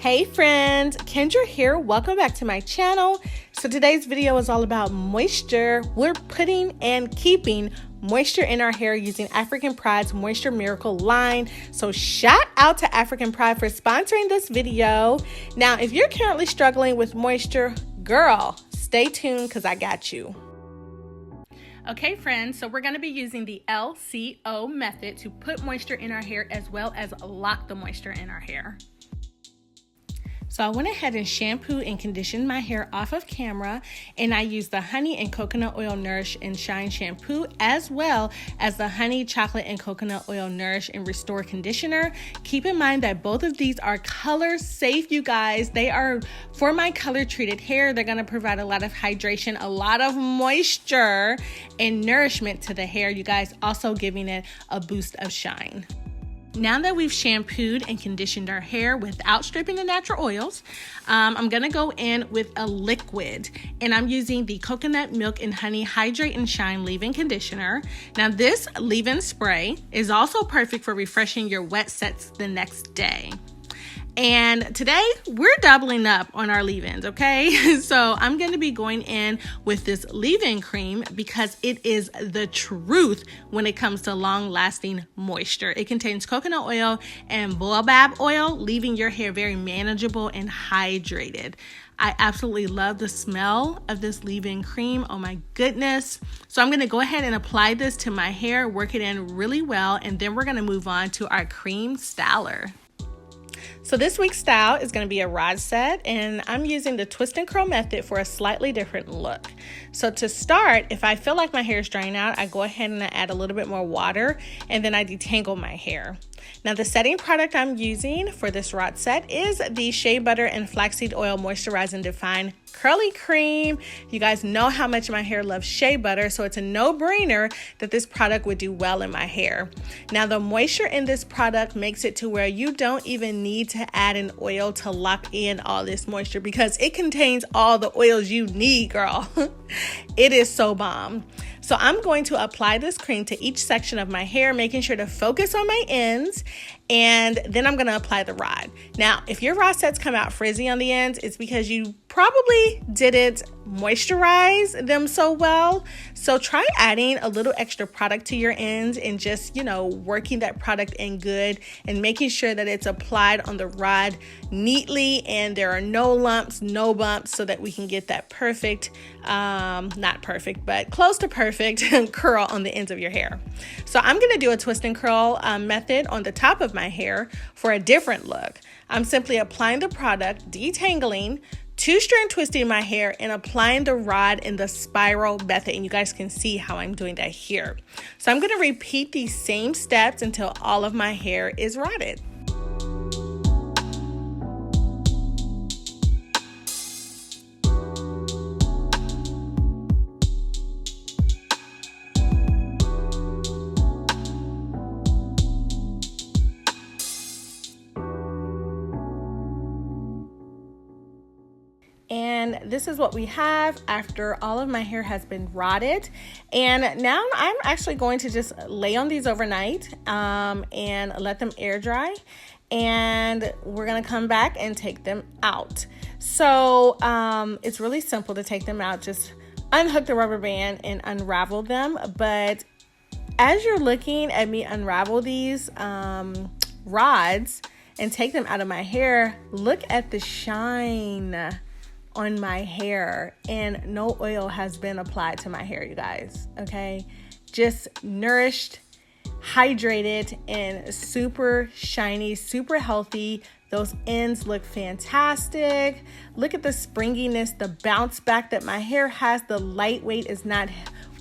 Hey friends, Kendra here. Welcome back to my channel. So today's video is all about moisture. We're putting and keeping moisture in our hair using Africanpride's Moisture Miracle line. So shout out to Africanpride for sponsoring this video. Now, if you're currently struggling with moisture, girl, stay tuned because I got you. Okay friends, so we're going to be using the LCO method to put moisture in our hair as well as lock the moisture in our hair. So I went ahead and shampooed and conditioned my hair off of camera, and I used the Honey and Coconut Oil Nourish and Shine shampoo as well as the Honey, Chocolate and Coconut Oil Nourish and Restore conditioner. Keep in mind that both of these are color safe, you guys. They are for my color treated hair. They're going to provide a lot of hydration, a lot of moisture and nourishment to the hair, you guys, also giving it a boost of shine. Now that we've shampooed and conditioned our hair without stripping the natural oils, I'm going to go in with a liquid, and I'm using the Coconut Milk and Honey Hydrate and Shine Leave-In Conditioner. Now this leave-in spray is also perfect for refreshing your wet sets the next day. And today we're doubling up on our leave-ins, okay? So I'm going to be going in with this leave-in cream because it is the truth when it comes to long-lasting moisture. It contains coconut oil and baobab oil, leaving your hair very manageable and hydrated. I absolutely love the smell of this leave-in cream. Oh my goodness. So I'm going to go ahead and apply this to my hair, work it in really well, and then we're going to move on to our cream styler. So this week's style is going to be a rod set, and I'm using the twist and curl method for a slightly different look. So to start, if I feel like my hair is drying out, I go ahead and I add a little bit more water, and then I detangle my hair. Now the setting product I'm using for this rod set is the Shea Butter and Flaxseed Oil Moisturize and Define Curly Cream. You guys know how much my hair loves shea butter, so it's a no-brainer that this product would do well in my hair. Now the moisture in this product makes it to where you don't even need to add an oil to lock in all this moisture because it contains all the oils you need, girl. It is so bomb. So I'm going to apply this cream to each section of my hair, making sure to focus on my ends, and then I'm going to apply the rod. Now, if your rod sets come out frizzy on the ends, it's because you probably didn't moisturize them so well. So try adding a little extra product to your ends and just, working that product in good and making sure that it's applied on the rod neatly and there are no lumps, no bumps, so that we can get that perfect, not perfect, but close to perfect curl on the ends of your hair. So I'm going to do a twist and curl method on the top of my hair for a different look. I'm simply applying the product, detangling, two-strand twisting my hair, and applying the rod in the spiral method. And you guys can see how I'm doing that here. So I'm going to repeat these same steps until all of my hair is rodded. And this is what we have after all of my hair has been rodded. And now I'm actually going to just lay on these overnight and let them air dry. And we're going to come back and take them out. So it's really simple to take them out. Just unhook the rubber band and unravel them. But as you're looking at me unravel these rods and take them out of my hair, look at the shine on my hair, and no oil has been applied to my hair, you guys. Okay, just nourished, hydrated, and super shiny, super healthy. Those ends look fantastic. Look at the springiness, the bounce back that my hair has. The lightweight is not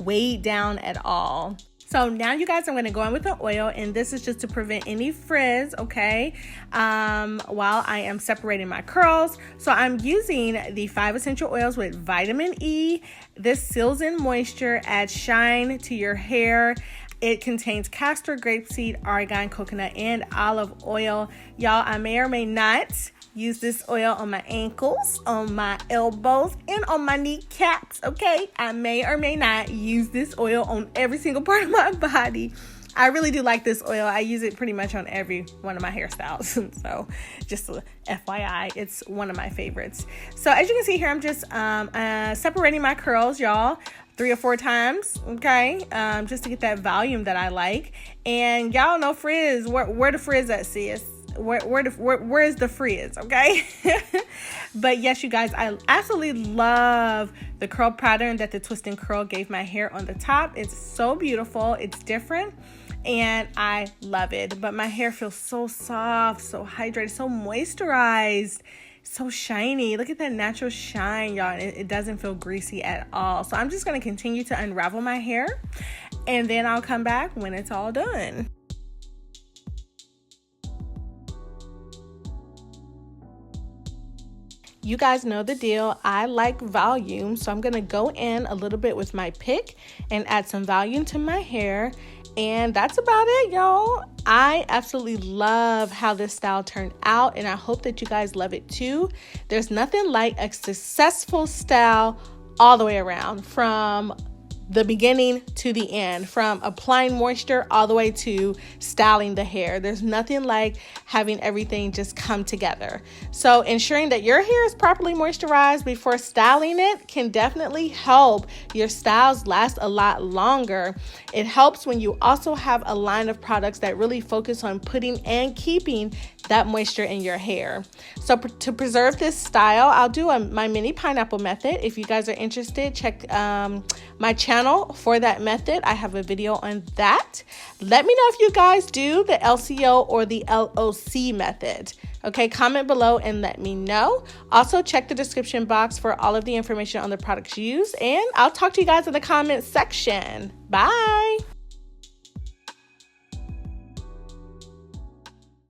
weighed down at all. So now, you guys, I'm going to go in with the oil, and this is just to prevent any frizz, okay, while I am separating my curls. So I'm using the 5 essential oils with vitamin E. This seals in moisture, adds shine to your hair. It contains castor, grapeseed, argan, coconut, and olive oil. Y'all, I may or may not use this oil on my ankles, on my elbows, and on my kneecaps, okay? I may or may not use this oil on every single part of my body. I really do like this oil. I use it pretty much on every one of my hairstyles. So just a FYI, it's one of my favorites. So as you can see here, I'm just separating my curls, y'all, 3 or 4 times, okay, just to get that volume that I like. And y'all know frizz, where the frizz at, sis? Where is the frizz, okay? But yes, you guys, I absolutely love the curl pattern that the Twist and Curl gave my hair on the top. It's so beautiful. It's different, and I love it. But my hair feels so soft, so hydrated, so moisturized, so shiny. Look at that natural shine, y'all. It doesn't feel greasy at all. So I'm just going to continue to unravel my hair, and then I'll come back when it's all done. You guys know the deal. I like volume, so I'm going to go in a little bit with my pick and add some volume to my hair. And that's about it, y'all. I absolutely love how this style turned out, and I hope that you guys love it too. There's nothing like a successful style all the way around, from the beginning to the end, from applying moisture all the way to styling the hair. There's nothing like having everything just come together. So ensuring that your hair is properly moisturized before styling it can definitely help your styles last a lot longer. It helps when you also have a line of products that really focus on putting and keeping that moisture in your hair. So to preserve this style, I'll do my mini pineapple method. If you guys are interested, check my channel for that method. I have a video on that. Let me know if you guys do the LCO or the LOC method. Okay, comment below and let me know. Also, check the description box for all of the information on the products used, and I'll talk to you guys in the comment section. Bye.